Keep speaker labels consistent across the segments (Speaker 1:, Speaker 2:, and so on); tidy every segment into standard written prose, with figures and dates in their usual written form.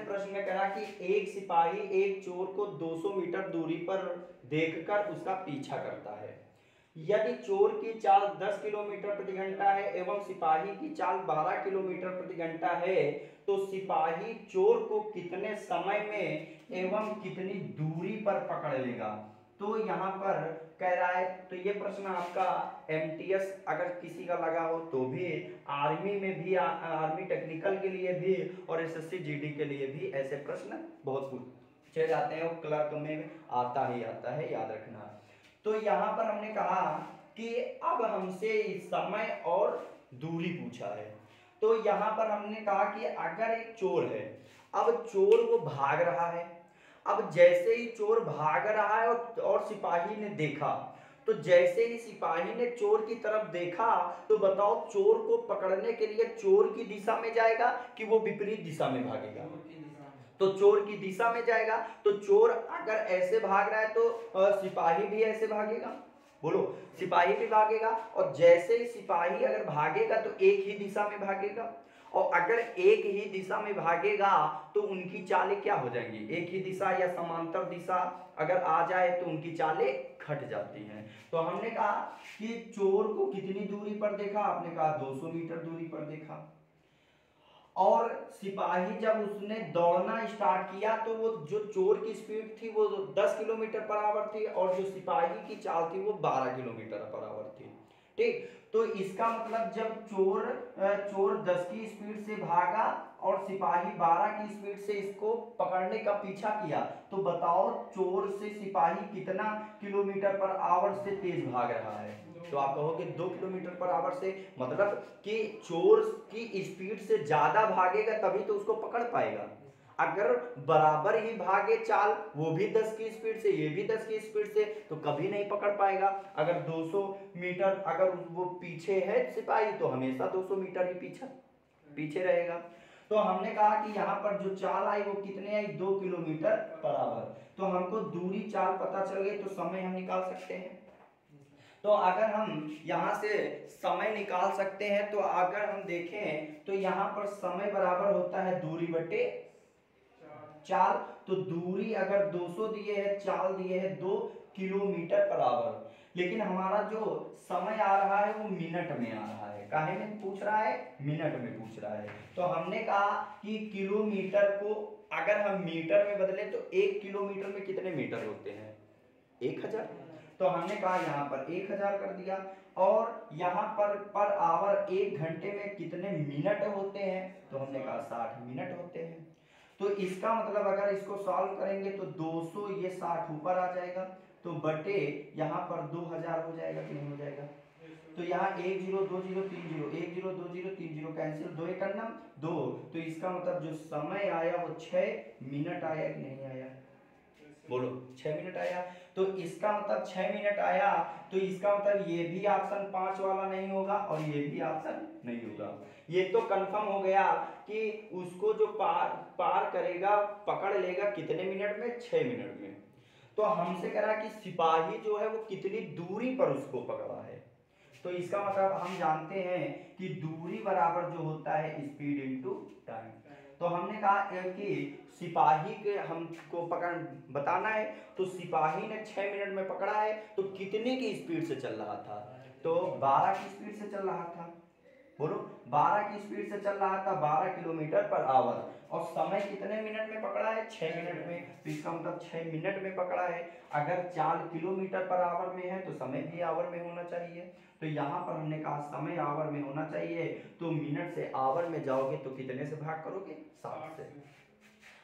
Speaker 1: प्रश्न में कहा कि एक सिपाही एक चोर को 200 मीटर दूरी पर देखकर उसका पीछा करता है। यदि चोर की चाल 10 किलोमीटर प्रति घंटा है एवं सिपाही की चाल 12 किलोमीटर प्रति घंटा है, तो सिपाही चोर को कितने समय में एवं कितनी दूरी पर पकड़ लेगा। तो यहाँ पर कह रहा है, तो ये प्रश्न आपका एमटीएस अगर किसी का लगा हो तो भी, आर्मी में भी, आर्मी टेक्निकल के लिए भी और एसएससी जीडी के लिए भी ऐसे प्रश्न बहुत पूछे जाते हैं। वो क्लर्क में आता ही आता है, याद रखना। तो यहाँ पर हमने कहा कि अब हमसे समय और दूरी पूछा है। तो यहाँ पर हमने कहा कि अगर एक चोर है, अब चोर वो भाग रहा है। अब जैसे ही चोर भाग रहा है और सिपाही ने देखा, तो जैसे ही सिपाही ने चोर की तरफ देखा, तो बताओ चोर को पकड़ने के लिए चोर की दिशा में जाएगा कि वो विपरीत दिशा में भागेगा। तो चोर की दिशा में जाएगा। तो चोर अगर ऐसे भाग रहा है तो सिपाही भी ऐसे भागेगा। बोलो, सिपाही भी भागेगा। और जैसे ही सिपाही अगर भागेगा तो एक ही दिशा में भागेगा, और अगर एक ही दिशा में भागेगा तो उनकी चालें क्या हो जाएंगी, एक ही दिशा या समांतर दिशा अगर आ जाए तो उनकी चालें घट जाती हैं। तो हमने कहा कि चोर को कितनी दूरी पर देखा, आपने कहा 200 मीटर दूरी पर देखा। और सिपाही जब उसने दौड़ना स्टार्ट किया तो वो जो चोर की स्पीड थी वो 10 किलोमीटर पर आवर थी, और जो सिपाही की चाल थी वो 12 किलोमीटर पर आवर थी। ठीक, तो इसका मतलब जब चोर 10 की स्पीड से भागा और सिपाही 12 की स्पीड से इसको पकड़ने का पीछा किया, तो बताओ चोर से सिपाही कितना किलोमीटर पर आवर से तेज भाग रहा है। तो आप कहोगे 2 किलोमीटर पर आवर से, मतलब कि चोर की स्पीड से ज्यादा भागेगा तभी तो उसको पकड़ पाएगा। अगर बराबर ही भागे चाल, वो भी 10 की स्पीड से ये भी 10 की स्पीड से, तो कभी नहीं पकड़ पाएगा। अगर 200 मीटर अगर वो पीछे है सिपाही, तो हमेशा 200 मीटर ही पीछे रहेगा। तो हमने कहा कि यहाँ पर जो चाल आई वो कितने आई, 2 किलोमीटर पर आवर। तो हमको दूरी चाल पता चल गई, तो समय हम निकाल सकते हैं। तो अगर हम यहाँ से समय निकाल सकते हैं, तो अगर हम देखें तो यहाँ पर समय बराबर होता है दूरी बटे चाल। तो दूरी अगर 200 दिए है, चाल दिए है 2 किलोमीटर पर आवर, लेकिन हमारा जो समय आ रहा है वो मिनट में आ रहा है। काहे में पूछ रहा है, मिनट में पूछ रहा है। तो हमने कहा कि किलोमीटर को अगर हम मीटर में बदले तो 1 किलोमीटर में कितने मीटर होते हैं, 1000। तो हमने कहा यहाँ पर 1000 कर दिया। और यहाँ पर आवर 1 घंटे में कितने मिनट होते हैं, तो हमने कहा 60 मिनट होते हैं। तो इसका मतलब अगर इसको सॉल्व करेंगे तो 200, ये 60 ऊपर आ जाएगा, तो बटे यहाँ पर 2000 हो जाएगा कि नहीं हो जाएगा। तो यहाँ 1 0 2 0 3 0, 1 0 2 0 3 0 कैंसिल, 2 1 करना 2। तो इसका मतलब जो समय आया वो 6 मिनट आया कि नहीं आया, बोलो 6 मिनट आया। तो इसका मतलब 6 मिनट आया, तो इसका मतलब ये भी ऑप्शन 5 वाला नहीं होगा और ये भी ऑप्शन नहीं होगा। ये तो कंफर्म हो गया कि उसको जो पार करेगा, पकड़ लेगा कितने मिनट में, 6 मिनट में। तो हमसे कह रहा कि सिपाही जो है वो कितनी दूरी पर उसको पकड़ा है। तो इसका मतलब हम जानते हैं कि दूरी बराबर जो होता है स्पीड इनटू टाइम। तो हमने कहा कि सिपाही के हमको पकड़ बताना है, तो सिपाही ने 6 मिनट में पकड़ा है, तो कितने की स्पीड से चल रहा था, तो 12 की स्पीड से चल रहा था। बोलो, 12 की स्पीड से चल रहा था, 12 किलोमीटर पर आवर। और समय कितने मिनट में पकड़ा है, 6 मिनट में। तो इसका मतलब 6 मिनट में पकड़ा है। अगर चाल किलोमीटर पर आवर में है तो समय भी आवर में होना चाहिए। तो यहाँ पर हमने कहा समय आवर में होना चाहिए, तो मिनट से आवर में जाओगे तो कितने से भाग करोगे, 60 से।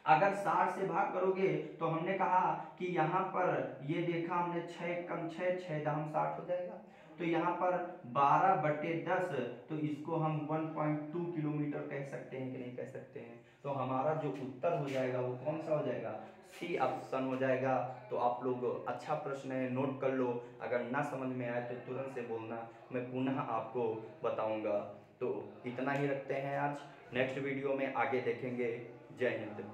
Speaker 1: अगर 60 से भाग करोगे तो हमने कहा कि यहाँ पर ये देखा हमने 6 कम 6 6 दाम 60 हो जाएगा। तो यहाँ पर 12/10, तो इसको हम 1.2 किलोमीटर कह सकते हैं कि नहीं कह सकते हैं। तो हमारा जो उत्तर हो जाएगा वो कौन सा हो जाएगा, सी ऑप्शन हो जाएगा। तो आप लोग अच्छा प्रश्न है, नोट कर लो। अगर ना समझ में आए तो तुरंत से बोलना, मैं पुनः आपको बताऊंगा। तो इतना ही रखते हैं आज, नेक्स्ट वीडियो में आगे देखेंगे। जय हिंद।